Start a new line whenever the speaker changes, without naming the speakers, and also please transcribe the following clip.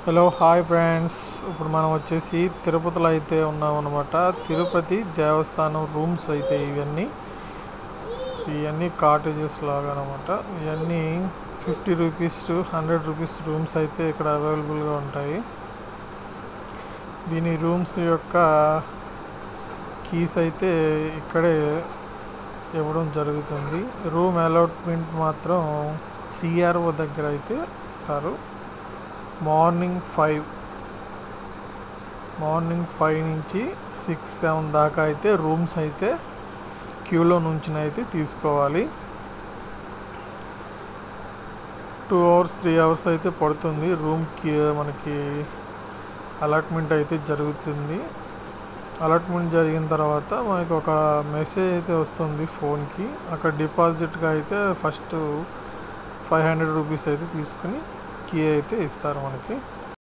Hello hi friends, ఇప్పుడు మనం వచ్చేసి తిరుపతిలో అయితే ఉన్నాం అనమాట. తిరుపతి దేవస్థానం రూమ్స్ అయితే ఇవన్నీ కాటేజెస్ లాగా అనమాట. ఇవన్నీ 50 రూపీస్ టు 100 రూపీస్ రూమ్స్ అయితే ఇక్కడ అవైలబుల్గా ఉంటాయి. దీని రూమ్స్ యొక్క కీస్ అయితే ఇక్కడే ఇవ్వడం జరుగుతుంది. రూమ్ అలాట్మెంట్ మాత్రం సిఆర్ఓ దగ్గర అయితే ఇస్తారు. మార్నింగ్ 5 నుంచి 6-7 దాకా అయితే రూమ్స్ అయితే క్యూలో నుంచి అయితే తీసుకోవాలి. 2 hours 3 hours అయితే పడుతుంది రూమ్కి. మనకి అలాట్మెంట్ అయితే జరుగుతుంది. అలాట్మెంట్ జరిగిన తర్వాత మనకి ఒక మెసేజ్ అయితే వస్తుంది ఫోన్కి. అక్కడ డిపాజిట్గా అయితే ఫస్ట్ 500 రూపీస్ అయితే తీసుకుని కీ అయితే ఇస్తారు మనకి.